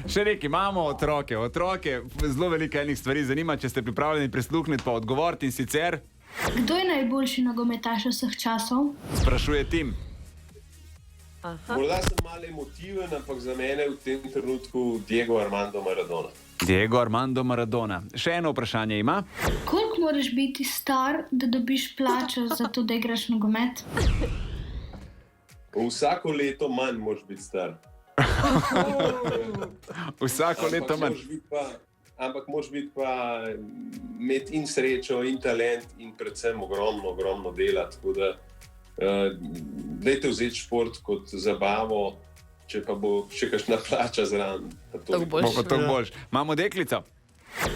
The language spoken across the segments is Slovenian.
Še nekaj, imamo otroke. Zelo veliko enih stvari zanima, če ste pripravljeni prisluhniti pa odgovoriti in sicer... Kdo je najboljši nogometaš vseh časov? Sprašuje Tim. Morda sem malo emotiven, ampak za mene v tem trenutku Diego Armando Maradona. Diego Armando Maradona. Še eno vprašanje ima. Koliko moraš biti star, da dobiš plačo za to, da igraš nogomet? Vsako leto manj moraš biti star. Vsako leto manj. Ampak moraš biti pa imeti in srečo, in talent, in predvsem ogromno dela. Tako da dajte vzeti šport kot zabavo, če pa bo še kakšna plača zraven. To boljš. Imamo deklico.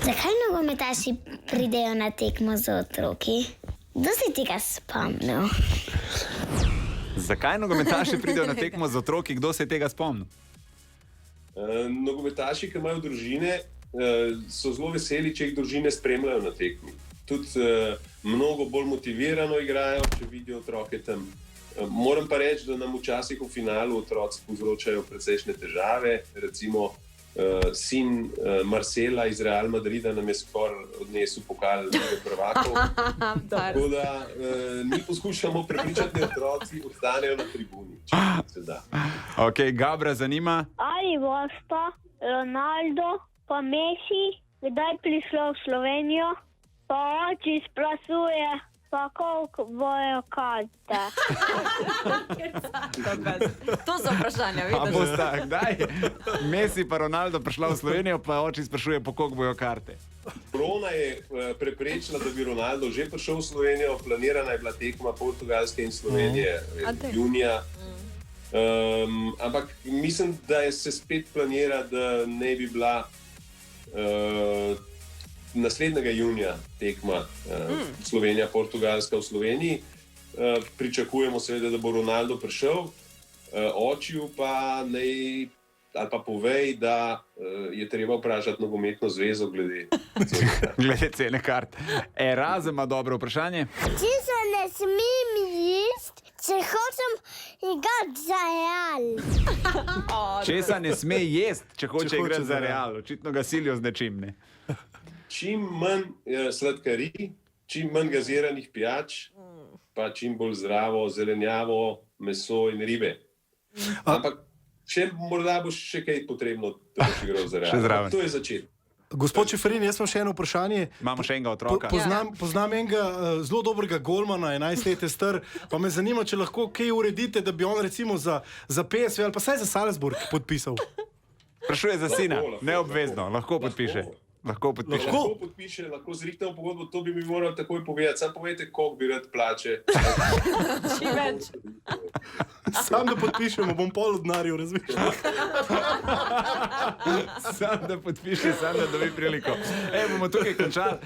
Zakaj nogometaši pridejo na tekmo z otroki? Kdo si tega spomnil? Zakaj nogometaši pridejo na tekmo z otroki? Kdo se je tega spomnil? Nogometaši, ki imajo družine, so zelo veseli, če jih družine spremljajo na tekmi. Tudi mnogo bolj motivirano igrajo, če vidijo otroke tam. Moram pa reči, da nam včasih v finalu otroci povzročajo precejšnje težave. Recimo sin Marcela iz Real Madrida nam je skoraj odnesel pokal Lige prvakov. Tako da mi poskušamo prepričati, da otroci ostanejo na tribuni, če se da. Ok, Gabra zanima. Ali bosta Ronaldo pa Messi kdaj prišlo v Slovenijo? Pa oči sprašuje, pa koliko bojo karte. To so vprašanja, vidiš? A bosta kdaj Messi pa Ronaldo prišla v Slovenijo, pa oči sprašuje, po koliko bojo karte. Korona je preprečila, da bi Ronaldo že prišel v Slovenijo. Planirana je bila tekma Portugalske in Slovenije junija. Ampak mislim, da se spet planira, da ne bi bila naslednjega junija tekma Slovenija-Portugalska v Sloveniji. Pričakujemo seveda, da bo Ronaldo prišel. Očiju pa naj ali pa povej, da je treba vprašati nogometno zvezo glede cene kart. Erazem ima dobro vprašanje. Če se ne smem jesti, če hočem igrati za Real. Česa ne sme jesti, če hoče igrati za Real? Očitno ga silijo z nečim, ne? Čim manj sladkarij, čim manj gaziranih pijač, pa čim bolj zdravo zelenjavo, meso in ribe. Ampak morda bo še kaj potrebno, da boš igral za Real. To je začetek. Gospod Čeferin, jaz imam še eno vprašanje. Imamo še enega otroka. Poznam enega zelo dobrega golmana, 11 let je star, pa me zanima, če lahko kaj uredite, da bi on recimo za PSV ali pa saj za Salzburg podpisal. Sprašuje za sina, neobvezno, lahko podpiše. Lahko podpiše, lahko zrihtamo pogodbo, to bi mi morali takoj povedati. Sam povejte, koliko bi rad plače. Čim več. Sam da podpišemo, bom pol od denarja razmišljal. Sam da podpiše, sam da dobi priliko. Bomo tukaj končali.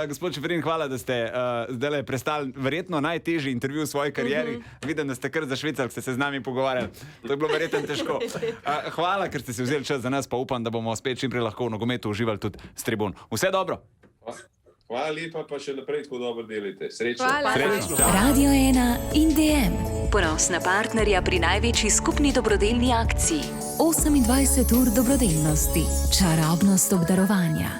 Gospod Čeferin, hvala, da ste zdaj prestali verjetno najtežji intervju v svoji karieri. Vidim, da ste kar zašvicali, ste se z nami pogovarjali. To je bilo verjetno težko. Hvala, ker ste si vzeli čas za nas, pa upam, da bomo spet čim prej lahko v nogometu uživali tudi s tribun. Vse dobro. Hvala lepa, pa še naprej tako dobro delite. Srečno. Radio 1 in DM. Ponosna partnerja pri največji skupni dobrodelni akciji. 28 ur dobrodelnosti. Čarobnost obdarovanja.